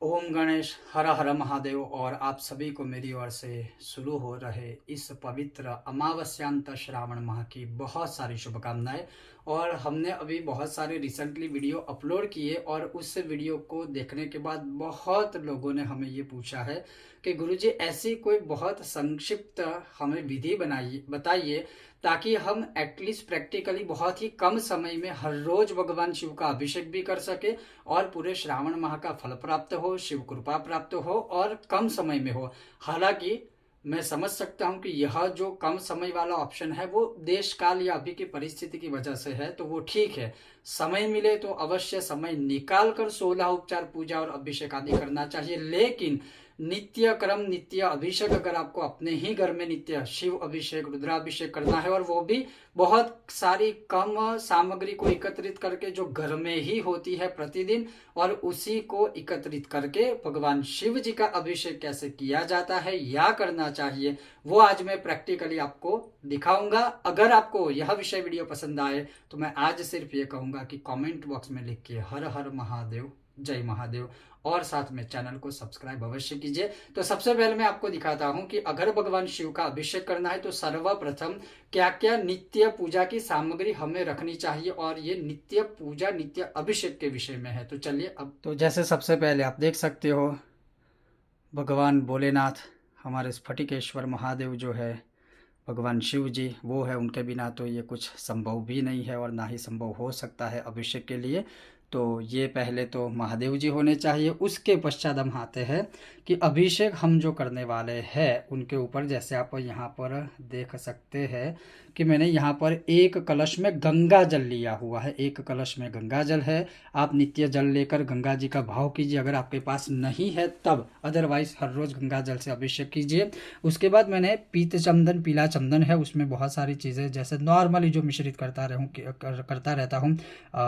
ओम गणेश हर हर महादेव। और आप सभी को मेरी ओर से शुरू हो रहे इस पवित्र अमावस्यांत श्रावण माह की बहुत सारी शुभकामनाएं। और हमने अभी बहुत सारे रिसेंटली वीडियो अपलोड किए और उस वीडियो को देखने के बाद बहुत लोगों ने हमें ये पूछा है कि गुरुजी ऐसी कोई बहुत संक्षिप्त हमें विधि बनाइए बताइए ताकि हम एटलीस्ट प्रैक्टिकली बहुत ही कम समय में हर रोज भगवान शिव का अभिषेक भी कर सके और पूरे श्रावण माह का फल प्राप्त हो, शिव कृपा प्राप्त हो और कम समय में हो। हालांकि मैं समझ सकता हूं कि यह जो कम समय वाला ऑप्शन है वो देश काल या अभी की परिस्थिति की वजह से है, तो वो ठीक है। समय मिले तो अवश्य समय निकाल कर 16 उपचार पूजा और अभिषेक आदि करना चाहिए, लेकिन नित्य क्रम नित्य अभिषेक अगर आपको अपने ही घर में नित्य शिव अभिषेक रुद्राभिषेक करना है और वो भी बहुत सारी कम सामग्री को एकत्रित करके जो घर में ही होती है प्रतिदिन, और उसी को एकत्रित करके भगवान शिव जी का अभिषेक कैसे किया जाता है या करना चाहिए वो आज मैं प्रैक्टिकली आपको दिखाऊंगा। अगर आपको यह विषय वीडियो पसंद आए तो मैं आज सिर्फ ये कहूंगा कि कमेंट बॉक्स में लिख के हर हर महादेव, जय महादेव, और साथ में चैनल को सब्सक्राइब अवश्य कीजिए। तो सबसे पहले मैं आपको दिखाता हूं कि अगर भगवान शिव का अभिषेक करना है तो सर्वप्रथम क्या क्या नित्य पूजा की सामग्री हमें रखनी चाहिए, और ये नित्य पूजा नित्य अभिषेक के विषय में है। तो चलिए अब तो जैसे सबसे पहले आप देख सकते हो भगवान भोलेनाथ, हमारे स्फटिकेश्वर महादेव जो है भगवान शिव जी वो है, उनके बिना तो ये कुछ संभव भी नहीं है और ना ही संभव हो सकता है अभिषेक के लिए। तो ये पहले तो महादेव जी होने चाहिए। उसके पश्चात हम आते हैं कि अभिषेक हम जो करने वाले हैं उनके ऊपर, जैसे आप यहाँ पर देख सकते हैं कि मैंने यहाँ पर एक कलश में गंगा जल लिया हुआ है। एक कलश में गंगा जल है। आप नित्य जल लेकर गंगा जी का भाव कीजिए अगर आपके पास नहीं है तब, अदरवाइज हर रोज गंगा जल से अभिषेक कीजिए। उसके बाद मैंने पीत चंदन, पीला चंदन है, उसमें बहुत सारी चीज़ें जैसे नॉर्मली जो मिश्रित करता रहता हूँ,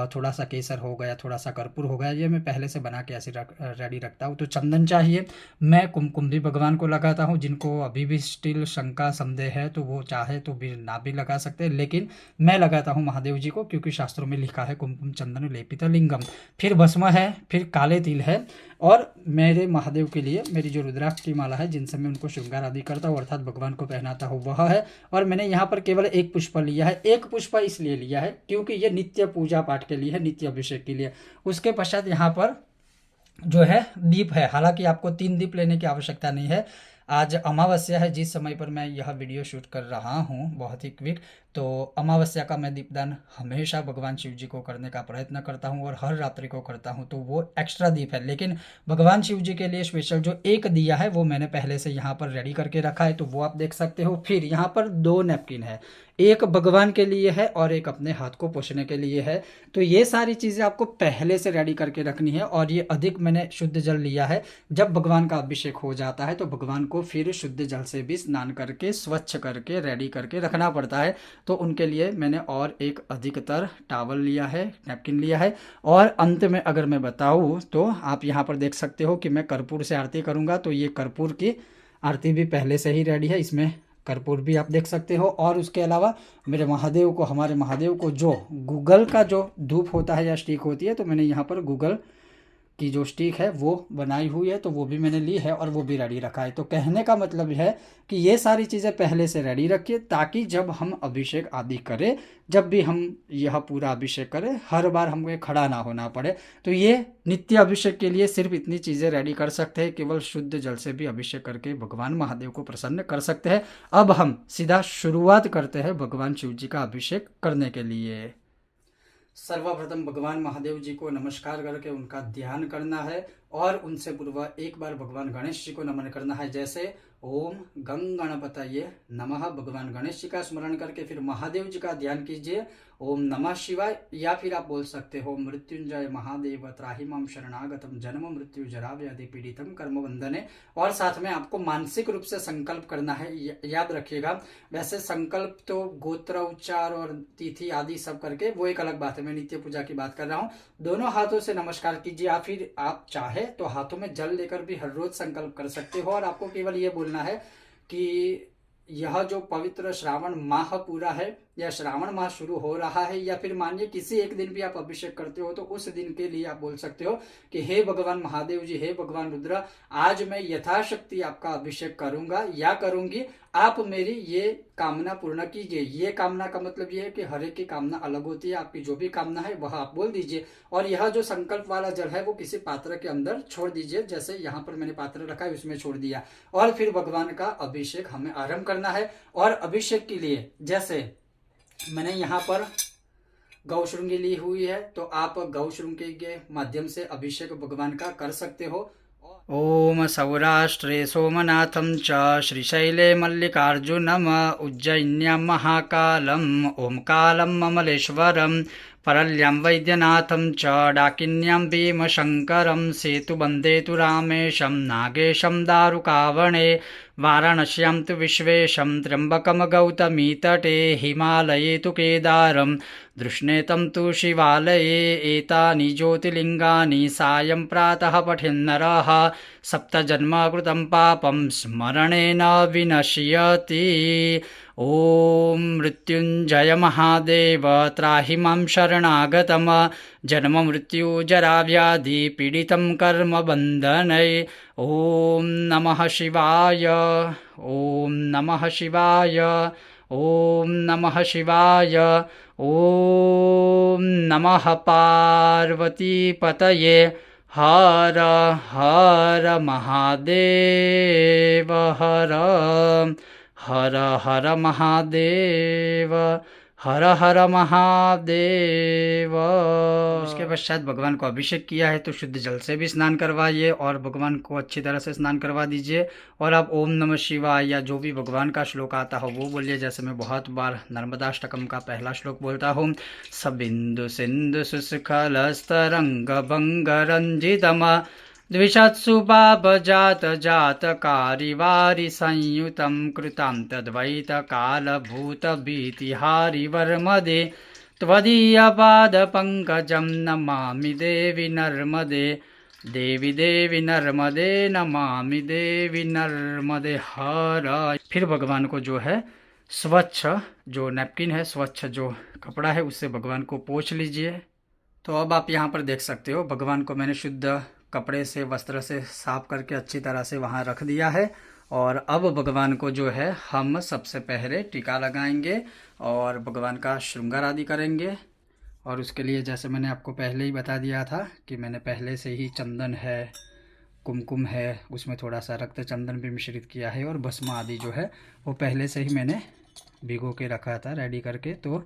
थोड़ा सा केसर हो गया, थोड़ा सा कर्पूर हो गया, ये मैं पहले से बना के ऐसे रेडी रखता हूँ। तो चंदन चाहिए। मैं कुमकुम भी भगवान को लगाता हूँ। जिनको अभी भी स्टिल शंका संदेह है तो वो चाहे तो भी ना भी लगा सकते हैं, लेकिन मैं लगाता हूँ महादेव जी को, क्योंकि शास्त्रों में लिखा है कुमकुम चंदन लेपित लिंगम। फिर भस्म है, फिर काले तिल है, और मेरे महादेव के लिए मेरी जो रुद्राक्ष की माला है जिनसे मैं उनको श्रृंगार आदि करता हूँ अर्थात भगवान को पहनाता हूँ वह है। और मैंने यहाँ पर केवल एक पुष्प लिया है। एक पुष्प इसलिए लिया है क्योंकि ये नित्य पूजा पाठ के लिए है, नित्य अभिषेक के लिए। उसके पश्चात यहाँ पर जो है दीप है। हालांकि आपको 3 दीप लेने की आवश्यकता नहीं है। आज अमावस्या है जिस समय पर मैं यह वीडियो शूट कर रहा हूँ, बहुत ही क्विक। तो अमावस्या का मैं दीपदान हमेशा भगवान शिव जी को करने का प्रयत्न करता हूँ और हर रात्रि को करता हूँ, तो वो एक्स्ट्रा दीप है। लेकिन भगवान शिव जी के लिए स्पेशल जो एक दिया है वो मैंने पहले से यहाँ पर रेडी करके रखा है, तो वो आप देख सकते हो। फिर यहाँ पर 2 नैपकिन है, एक भगवान के लिए है और एक अपने हाथ को पोंछने के लिए है। तो ये सारी चीज़ें आपको पहले से रेडी करके रखनी है। और ये अधिक मैंने शुद्ध जल लिया है। जब भगवान का अभिषेक हो जाता है तो भगवान को फिर शुद्ध जल से भी स्नान करके स्वच्छ करके रेडी करके रखना पड़ता है। तो उनके लिए मैंने और एक अधिकतर टावल लिया है, नैपकिन लिया है। और अंत में अगर मैं बताऊँ तो आप यहाँ पर देख सकते हो कि मैं कर्पूर से आरती करूँगा, तो ये कर्पूर की आरती भी पहले से ही रेडी है, इसमें कर्पूर भी आप देख सकते हो। और उसके अलावा मेरे महादेव को, हमारे महादेव को जो गूगल का जो धूप होता है या स्टिक होती है, तो मैंने यहाँ पर गूगल की जो स्टिक है वो बनाई हुई है, तो वो भी मैंने ली है और वो भी रेडी रखा है। तो कहने का मतलब है कि ये सारी चीज़ें पहले से रेडी रखिए ताकि जब हम अभिषेक आदि करें, जब भी हम यह पूरा अभिषेक करें, हर बार हमें खड़ा ना होना पड़े। तो ये नित्य अभिषेक के लिए सिर्फ इतनी चीज़ें रेडी कर सकते हैं। केवल शुद्ध जल से भी अभिषेक करके भगवान महादेव को प्रसन्न कर सकते हैं। अब हम सीधा शुरुआत करते हैं भगवान शिव जी का अभिषेक करने के लिए। सर्वप्रथम भगवान महादेव जी को नमस्कार करके उनका ध्यान करना है और उनसे पूर्व एक बार भगवान गणेश जी को नमन करना है। जैसे ओम गं गणपतये नमः, भगवान गणेश जी का स्मरण करके फिर महादेव जी का ध्यान कीजिए, ओम नमः शिवाय। या फिर आप बोल सकते हो मृत्युंजय महादेव त्राहि मां शरणागतम जन्म मृत्यु जरा व्याधि पीड़ितम कर्म बंधने। और साथ में आपको मानसिक रूप से संकल्प करना है, याद रखिएगा। वैसे संकल्प तो गोत्र उच्चार और तिथि आदि सब करके वो एक अलग बात है, मैं नित्य पूजा की बात कर रहा हूँ। दोनों हाथों से नमस्कार कीजिए, या फिर आप चाहे तो हाथों में जल लेकर भी हर रोज संकल्प कर सकते हो। और आपको केवल ये बोलना है कि यह जो पवित्र श्रावण माह पूरा है या श्रावण मास शुरू हो रहा है, या फिर मानिए किसी एक दिन भी आप अभिषेक करते हो तो उस दिन के लिए आप बोल सकते हो कि हे भगवान महादेव जी, हे भगवान रुद्र, आज मैं यथाशक्ति आपका अभिषेक करूंगा या करूंगी, आप मेरी ये कामना पूर्ण कीजिए। ये कामना का मतलब ये है कि हर एक की कामना अलग होती है, आपकी जो भी कामना है वह आप बोल दीजिए, और यह जो संकल्प वाला जल है वो किसी पात्र के अंदर छोड़ दीजिए। जैसे यहाँ पर मैंने पात्र रखा है उसमें छोड़ दिया, और फिर भगवान का अभिषेक हमें आरंभ करना है। और अभिषेक के लिए जैसे मैंने यहाँ पर गौश्रृंगी ली हुई है, तो आप गौश्रृंगी के माध्यम से अभिषेक भगवान का कर सकते हो। ओम सौराष्ट्रे सोमनाथं च श्रीशैले मल्लिकार्जुनम उज्जयिन्यां महाकालम ओंकालं ममलेश्वरम परल्यां वैद्यनाथं च डाकिन्यां भीमशङ्करं सेतुबन्धे तु रामेशं नागेशं दारुकावणे वाराणस्यां तु विश्वेशं त्र्यम्बकं गौतमी तटे हिमालये तु केदारं दृष्णेतं तु शिवालये एतानि ज्योतिर्लिङ्गानि सायं प्रातः पठेन्नरः सप्तजन्मकृतं पापं स्मरणेन विनश्यति। ओम मृत्युंजय महादेव त्राहि मां शरणागतम जन्म मृत्यु जरा व्याधि पीडितं कर्म बन्धनै। ओम नमः शिवाय, ओम नमः शिवाय, ओम नमः शिवाय, ओम नमः पार्वती पतये हर हर महादेव हर हर हर महादेव हर हर महादेव। उसके पश्चात भगवान को अभिषेक किया है तो शुद्ध जल से भी स्नान करवाइए और भगवान को अच्छी तरह से स्नान करवा दीजिए। और आप ओम नमः शिवाय या जो भी भगवान का श्लोक आता हो वो बोलिए। जैसे मैं बहुत बार नर्मदाष्टकम का पहला श्लोक बोलता हूँ, सबिंदु सिंधु सुस्खलस्तरंग भंग रंजितम द्विषत्सु पापजात जातकारिवारि संयुतं कृतं तद्वैत कालभूत भीतिहारि वर्मदे त्वदीयपादपङ्कजं नमामि देवी नर्मदे, देवी देवी नर्मदे नमामि देवी नर्मदे हर। फिर भगवान को जो है स्वच्छ जो नैपकिन है, स्वच्छ जो कपड़ा है उससे भगवान को पोंछ लीजिए। तो अब आप यहाँ पर देख सकते हो भगवान को मैंने शुद्ध कपड़े से वस्त्र से साफ करके अच्छी तरह से वहाँ रख दिया है। और अब भगवान को जो है हम सबसे पहले टीका लगाएंगे और भगवान का श्रृंगार आदि करेंगे। और उसके लिए जैसे मैंने आपको पहले ही बता दिया था कि मैंने पहले से ही चंदन है, कुमकुम है, उसमें थोड़ा सा रक्त चंदन भी मिश्रित किया है, और भस्म आदि जो है वो पहले से ही मैंने भिगो के रखा था रेडी करके। तो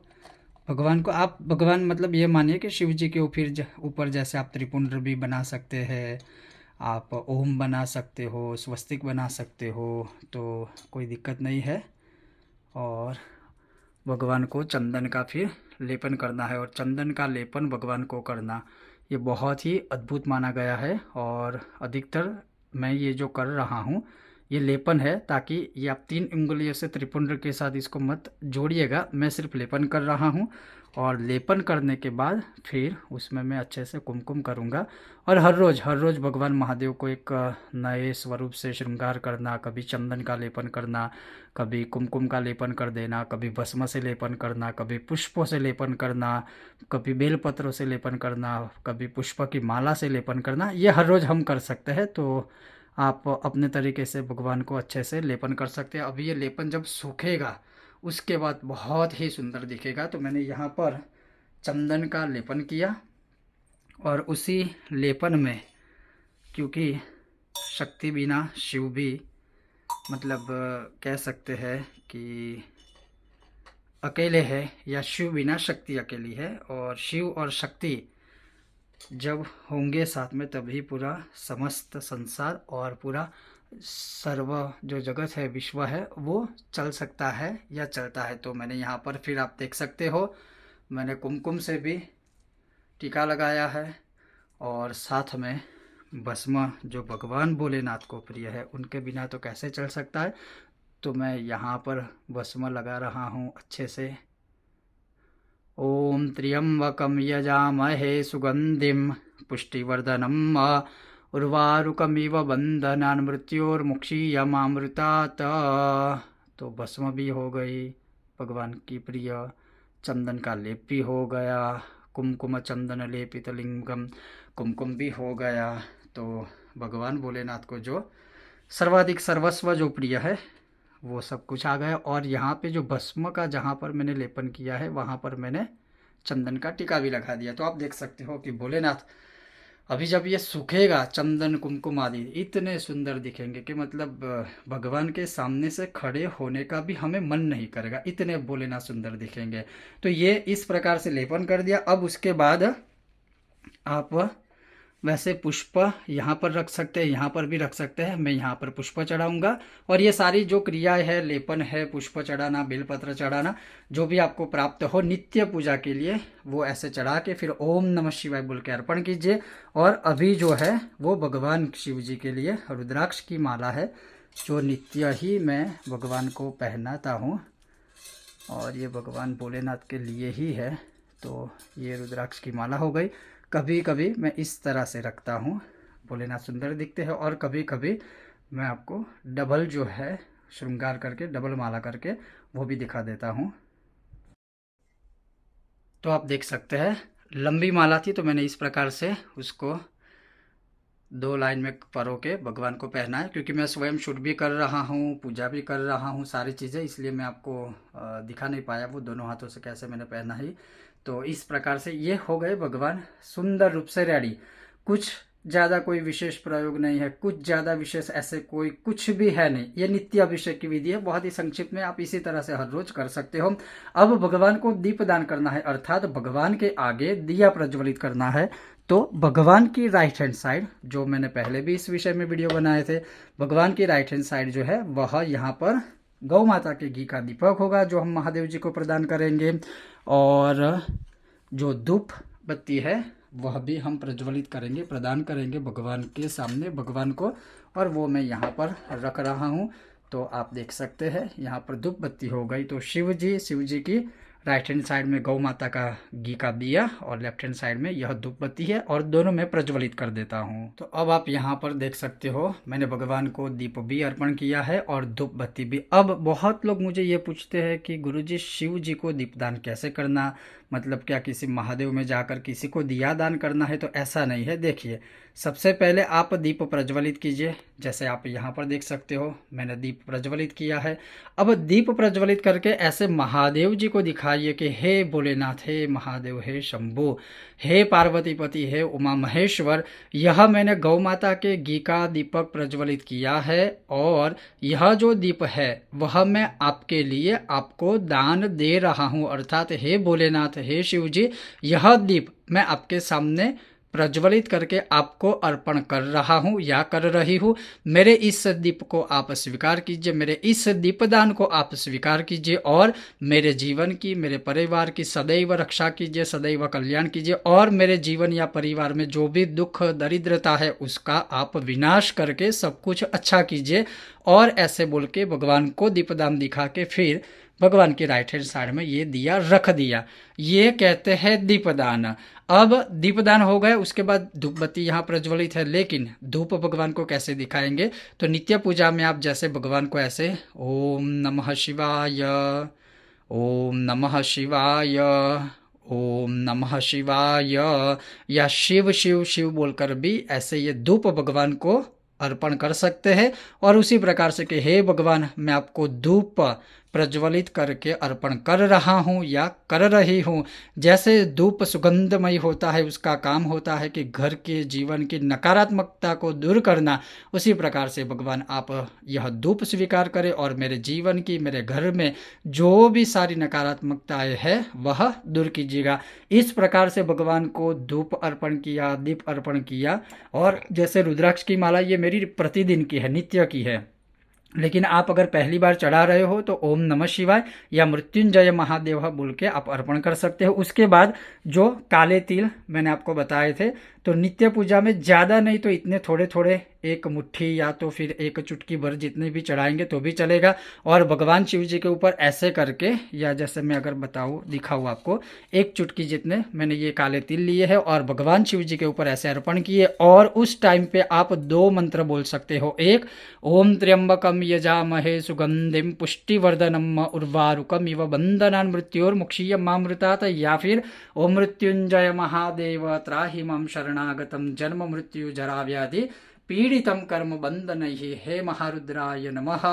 भगवान को आप भगवान मतलब ये मानिए कि शिव जी के ऊपर जैसे आप त्रिपुंड भी बना सकते हैं, आप ओम बना सकते हो, स्वस्तिक बना सकते हो, तो कोई दिक्कत नहीं है। और भगवान को चंदन का फिर लेपन करना है, और चंदन का लेपन भगवान को करना ये बहुत ही अद्भुत माना गया है। और अधिकतर मैं ये जो कर रहा हूँ ये लेपन है, ताकि ये आप 3 उंगलियों से त्रिपुंड के साथ इसको मत जोड़िएगा, मैं सिर्फ लेपन कर रहा हूँ। और लेपन करने के बाद फिर उसमें मैं अच्छे से कुमकुम करूँगा। और हर रोज़ भगवान महादेव को एक नए स्वरूप से श्रृंगार करना, कभी चंदन का लेपन करना, कभी कुमकुम का लेपन कर देना, कभी भस्म से लेपन करना, कभी पुष्पों से लेपन करना, कभी बेलपत्रों से लेपन करना, कभी पुष्प की माला से लेपन करना, ये हर रोज़ हम कर सकते हैं। तो आप अपने तरीके से भगवान को अच्छे से लेपन कर सकते हैं। अभी ये लेपन जब सूखेगा उसके बाद बहुत ही सुंदर दिखेगा। तो मैंने यहाँ पर चंदन का लेपन किया, और उसी लेपन में क्योंकि शक्ति बिना शिव भी मतलब कह सकते हैं कि अकेले है, या शिव बिना शक्ति अकेली है, और शिव और शक्ति जब होंगे साथ में तभी पूरा समस्त संसार और पूरा सर्व जो जगत है, विश्व है, वो चल सकता है या चलता है। तो मैंने यहाँ पर फिर आप देख सकते हो मैंने कुमकुम से भी टीका लगाया है, और साथ में भस्म जो भगवान भोलेनाथ को प्रिय है उनके बिना तो कैसे चल सकता है। तो मैं यहाँ पर भस्म लगा रहा हूँ अच्छे से। ओम त्र्यंबकं यजामहे सुगंधिं पुष्टिवर्धनम् उर्वारुकमिव बंधनान् मृत्योर्मुक्षीयमामृतात्। तो भस्म भी हो गई भगवान की प्रिय, चंदन का लेप भी हो गया, कुमकुम चंदन लेपित लिंगम, कुमकुम भी हो गया। तो भगवान भोलेनाथ को जो सर्वाधिक सर्वस्व जो प्रिय है वो सब कुछ आ गया। और यहाँ पे जो भस्म का जहाँ पर मैंने लेपन किया है वहाँ पर मैंने चंदन का टीका भी लगा दिया। तो आप देख सकते हो कि भोलेनाथ अभी जब ये सूखेगा चंदन कुमकुम आदि इतने सुंदर दिखेंगे कि मतलब भगवान के सामने से खड़े होने का भी हमें मन नहीं करेगा, इतने भोलेनाथ सुंदर दिखेंगे। तो ये इस प्रकार से लेपन कर दिया। अब उसके बाद आप वैसे पुष्प यहाँ पर रख सकते हैं, यहाँ पर भी रख सकते हैं। मैं यहाँ पर पुष्प चढ़ाऊंगा और ये सारी जो क्रियाएं है, लेपन है, पुष्प चढ़ाना, बेलपत्र चढ़ाना, जो भी आपको प्राप्त हो नित्य पूजा के लिए वो ऐसे चढ़ा के फिर ओम नमः शिवाय बोल के अर्पण कीजिए। और अभी जो है वो भगवान शिव जी के लिए रुद्राक्ष की माला है जो नित्य ही मैं भगवान को पहनाता हूँ और ये भगवान भोलेनाथ के लिए ही है। तो ये रुद्राक्ष की माला हो गई। कभी कभी मैं इस तरह से रखता हूँ, भोलेनाथ सुंदर दिखते हैं। और कभी कभी मैं आपको डबल जो है श्रृंगार करके, डबल माला करके वो भी दिखा देता हूँ। तो आप देख सकते हैं लंबी माला थी तो मैंने इस प्रकार से उसको 2 लाइन में परो के भगवान को पहना है, क्योंकि मैं स्वयं शूट भी कर रहा हूँ, पूजा भी कर रहा हूँ, सारी चीज़ें, इसलिए मैं आपको दिखा नहीं पाया वो दोनों हाथों से कैसे मैंने पहना ही। तो इस प्रकार से ये हो गए भगवान सुंदर रूप से रेडी। कुछ ज़्यादा कोई विशेष प्रयोग नहीं है, कुछ ज़्यादा विशेष ऐसे कोई कुछ भी है नहीं। ये नित्य अभिषेक की विधि है, बहुत ही संक्षिप्त में, आप इसी तरह से हर रोज कर सकते हो। अब भगवान को दीप दान करना है, अर्थात भगवान के आगे दिया प्रज्वलित करना है। तो भगवान की राइट हैंड साइड, जो मैंने पहले भी इस विषय में वीडियो बनाए थे, भगवान की राइट हैंड साइड जो है वह यहाँ पर गौ माता के घी का दीपक होगा जो हम महादेव जी को प्रदान करेंगे। और जो धूप बत्ती है वह भी हम प्रज्वलित करेंगे, प्रदान करेंगे भगवान के सामने, भगवान को। और वो मैं यहाँ पर रख रहा हूँ। तो आप देख सकते हैं यहाँ पर धूप बत्ती हो गई। तो शिव जी की राइट हैंड साइड में गौ माता का घी का दिया और लेफ्ट हैंड साइड में यह धूप बत्ती है, और दोनों में प्रज्वलित कर देता हूँ। तो अब आप यहाँ पर देख सकते हो मैंने भगवान को दीप भी अर्पण किया है और धूप बत्ती भी। अब बहुत लोग मुझे ये पूछते हैं कि गुरुजी शिव जी को दीपदान कैसे करना, मतलब क्या किसी महादेव में जाकर किसी को दिया दान करना है? तो ऐसा नहीं है। देखिए, सबसे पहले आप दीप प्रज्वलित कीजिए, जैसे आप यहाँ पर देख सकते हो मैंने दीप प्रज्वलित किया है। अब दीप प्रज्वलित करके ऐसे महादेव जी को दिखाइए कि हे भोलेनाथ, हे महादेव, हे शंभु, हे पार्वतीपति, हे उमा महेश्वर, यह मैंने गौ माता के घी का दीपक प्रज्वलित किया है और यह जो दीप है वह मैं आपके लिए आपको दान दे रहा हूँ। अर्थात हे भोलेनाथ, हे शिव जी, यह दीप मैं आपके सामने प्रज्वलित करके आपको अर्पण कर रहा हूँ या कर रही हूँ। मेरे इस दीप को आप स्वीकार कीजिए, मेरे इस दीपदान को आप स्वीकार कीजिए और मेरे जीवन की, मेरे परिवार की सदैव रक्षा कीजिए, सदैव कल्याण कीजिए। और मेरे जीवन या परिवार में जो भी दुख दरिद्रता है उसका आप विनाश करके सब कुछ अच्छा कीजिए। और ऐसे बोल के भगवान को दीपदान दिखा के फिर भगवान की राइट हैंड साइड में ये दिया रख दिया। ये कहते हैं दीपदान। अब दीपदान हो गए, उसके बाद धूप बत्ती यहाँ प्रज्वलित है, लेकिन धूप भगवान को कैसे दिखाएंगे? तो नित्य पूजा में आप जैसे भगवान को ऐसे ओम नमः शिवाय, ओम नमः शिवाय, ओम नमः शिवाय, या शिव शिव शिव बोलकर भी ऐसे ये धूप भगवान को अर्पण कर सकते हैं। और उसी प्रकार से कि हे भगवान, मैं आपको धूप प्रज्वलित करके अर्पण कर रहा हूँ या कर रही हूँ। जैसे धूप सुगंधमय होता है, उसका काम होता है कि घर के जीवन की नकारात्मकता को दूर करना, उसी प्रकार से भगवान आप यह धूप स्वीकार करें और मेरे जीवन की, मेरे घर में जो भी सारी नकारात्मकताएं है वह दूर कीजिएगा। इस प्रकार से भगवान को धूप अर्पण किया, दीप अर्पण किया। और जैसे रुद्राक्ष की माला ये मेरी प्रतिदिन की है, नित्य की है, लेकिन आप अगर पहली बार चढ़ा रहे हो तो ओम नमः शिवाय या मृत्युंजय महादेव बोल के आप अर्पण कर सकते हो। उसके बाद जो काले तिल मैंने आपको बताए थे, तो नित्य पूजा में ज़्यादा नहीं तो इतने थोड़े थोड़े, एक मुट्ठी या तो फिर एक चुटकी भर जितने भी चढ़ाएंगे तो भी चलेगा। और भगवान शिव जी के ऊपर ऐसे करके, या जैसे मैं अगर बताऊँ दिखाऊँ आपको, एक चुटकी जितने मैंने ये काले तिल लिए हैं और भगवान शिव जी के ऊपर ऐसे अर्पण किए। और उस टाइम पे आप 2 मंत्र बोल सकते हो। एक, ओम त्र्यंबकम यजामहे सुगंधिम पुष्टिवर्धनम उर्वारुकम इव बंधनान् मृत्योर्मुक्षीयमामृतात्, या फिर ओम मृत्युंजय महादेव त्राहि मां शरणागतम जन्म मृत्यु जरा व्याधि पीड़ितम कर्म बंधनैः, हे महारुद्राय नमः।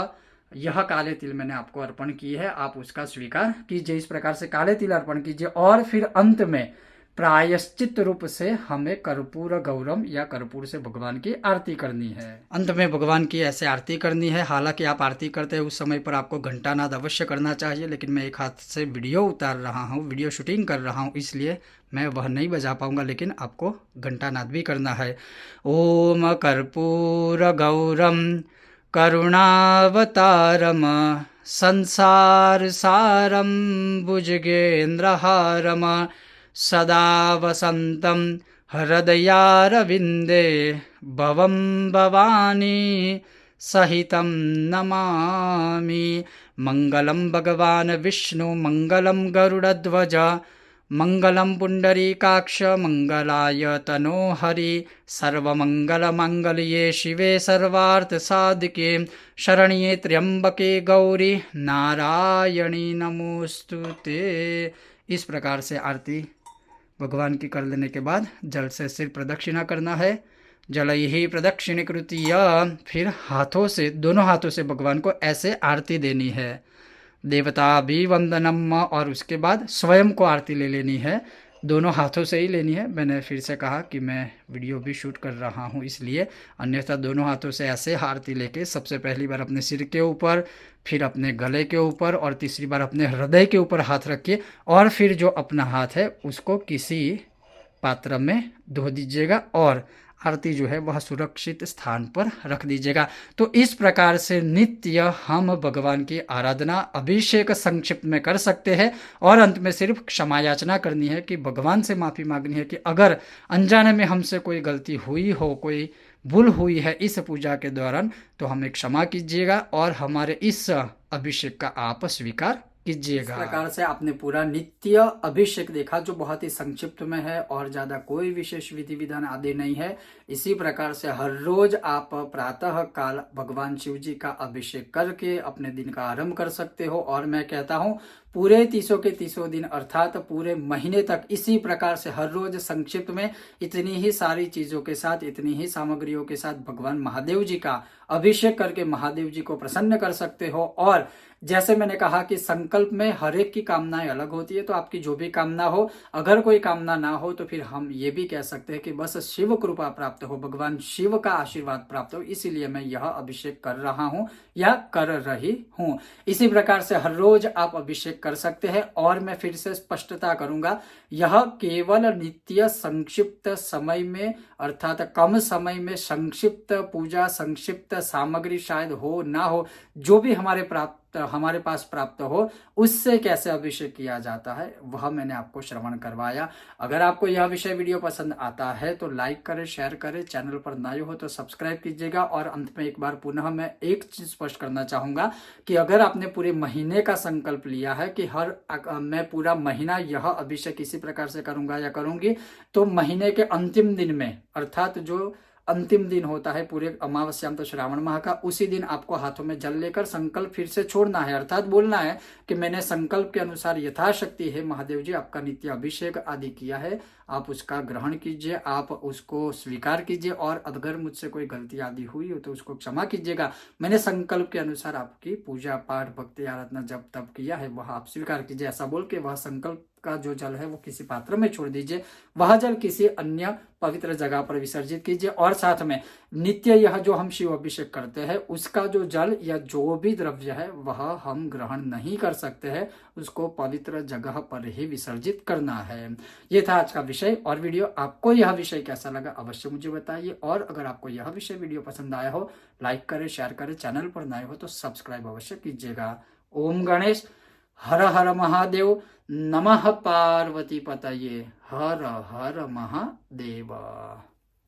यह काले तिल मैंने आपको अर्पण की है, आप उसका स्वीकार कीजिए। इस प्रकार से काले तिल अर्पण कीजिए। और फिर अंत में प्रायश्चित रूप से हमें कर्पूर गौरम या कर्पूर से भगवान की आरती करनी है। अंत में भगवान की ऐसे आरती करनी है। हालांकि आप आरती करते हैं उस समय पर आपको घंटानाद अवश्य करना चाहिए, लेकिन मैं एक हाथ से वीडियो उतार रहा हूँ, वीडियो शूटिंग कर रहा हूँ, इसलिए मैं वह नहीं बजा पाऊंगा, लेकिन आपको घंटानाद भी करना है। ओम कर्पूर गौरम करुणावतारम संसार सारम भुजगेन्द्रहारम सदा वसन्तं हृदयारविन्दे भवं भवानी सहितं नमामि। मंगलम भगवान विष्णु मंगलम गरुड़ध्वज मंगलम पुंडरीकाक्ष मंगलाय तनोहरि सर्वमंगलमांगल्ये शिवे सर्वार्थसाधिके शरण्ये त्र्यंबके गौरी नारायणी नमोस्तुते। इस प्रकार से आरती भगवान की कर लेने के बाद जल से सिर प्रदक्षिणा करना है। जल ही प्रदक्षिणीकृत्य, फिर हाथों से, दोनों हाथों से भगवान को ऐसे आरती देनी है। देवता भी वंदनम, और उसके बाद स्वयं को आरती ले लेनी है, दोनों हाथों से ही लेनी है। मैंने फिर से कहा कि मैं वीडियो भी शूट कर रहा हूँ इसलिए, अन्यथा दोनों हाथों से ऐसे आरती लेके सबसे पहली बार अपने सिर के ऊपर, फिर अपने गले के ऊपर, और तीसरी बार अपने हृदय के ऊपर हाथ रखिए। और फिर जो अपना हाथ है उसको किसी पात्र में धो दीजिएगा और आरती जो है वह सुरक्षित स्थान पर रख दीजिएगा। तो इस प्रकार से नित्य हम भगवान की आराधना, अभिषेक संक्षिप्त में कर सकते हैं। और अंत में सिर्फ क्षमा याचना करनी है कि भगवान से माफ़ी मांगनी है कि अगर अनजाने में हमसे कोई गलती हुई हो, कोई भूल हुई है इस पूजा के दौरान, तो हमें क्षमा कीजिएगा और हमारे इस अभिषेक का आप स्वीकार कीजिएगा। इस प्रकार से आपने पूरा नित्य अभिषेक देखा, जो बहुत ही संक्षिप्त में है और ज्यादा कोई विशेष विधि विधान आदि नहीं है। इसी प्रकार से हर रोज आप प्रातः काल भगवान शिव जी का अभिषेक करके अपने दिन का आरंभ कर सकते हो। और मैं कहता हूँ पूरे 30 के 30 दिन अर्थात पूरे महीने तक इसी प्रकार से हर रोज संक्षिप्त में इतनी ही सारी चीजों के साथ, इतनी ही सामग्रियों के साथ भगवान महादेव जी का अभिषेक करके महादेव जी को प्रसन्न कर सकते हो। और जैसे मैंने कहा कि संकल्प में हर एक की कामनाएं अलग होती है, तो आपकी जो भी कामना हो, अगर कोई कामना ना हो तो फिर हम ये भी कह सकते हैं कि बस शिव कृपा प्राप्त हो, भगवान शिव का आशीर्वाद प्राप्त हो, इसीलिए मैं यह अभिषेक कर रहा हूं या कर रही हूं। इसी प्रकार से हर रोज आप अभिषेक कर सकते हैं। और मैं फिर से स्पष्टता करूंगा, यह केवल नित्य संक्षिप्त समय में अर्थात कम समय में संक्षिप्त पूजा, संक्षिप्त सामग्री शायद हो ना हो, जो भी हमारे पास प्राप्त हो, उससे कैसे अभिषेक किया जाता है वह मैंने आपको श्रवण करवाया। अगर आपको यह विषय वीडियो पसंद आता है तो लाइक करें, शेयर करें, चैनल पर नए हो तो सब्सक्राइब कीजिएगा। और अंत में एक बार पुनः मैं एक चीज स्पष्ट करना चाहूंगा कि अगर आपने पूरे महीने का संकल्प लिया है कि मैं पूरा महीना यह अभिषेक इसी प्रकार से करूंगा या करूंगी, तो महीने के अंतिम दिन में अर्थात जो अंतिम दिन होता है पूरे अमावस्या तो श्रावण माह का, उसी दिन आपको हाथों में जल लेकर संकल्प फिर से छोड़ना है। अर्थात बोलना है कि मैंने संकल्प के अनुसार यथाशक्ति है महादेव जी आपका नित्य अभिषेक आदि किया है, आप उसका ग्रहण कीजिए, आप उसको स्वीकार कीजिए। और अगर मुझसे कोई गलती आदि हुई हो तो उसको क्षमा कीजिएगा। मैंने संकल्प के अनुसार आपकी पूजा पाठ भक्ति आराधना जब तब किया है वह आप स्वीकार कीजिए। ऐसा बोल के वह संकल्प का जो जल है वो किसी पात्र में छोड़ दीजिए, वह जल किसी अन्य पवित्र जगह पर विसर्जित कीजिए। और साथ में नित्य यह जो हम शिव अभिषेक करते हैं उसका जो जल या जो भी द्रव्य है वह हम ग्रहण नहीं कर सकते हैं, उसको पवित्र जगह पर ही विसर्जित करना है। ये था आज का विषय और वीडियो। आपको यह विषय कैसा लगा अवश्य मुझे बताइए। और अगर आपको यह विषय वीडियो पसंद आया हो, लाइक करें, शेयर करें, चैनल पर नए हो तो सब्सक्राइब अवश्य कीजिएगा। ओम गणेश, हर हर महादेव, नमः पार्वती पतये, हर हर महादेव।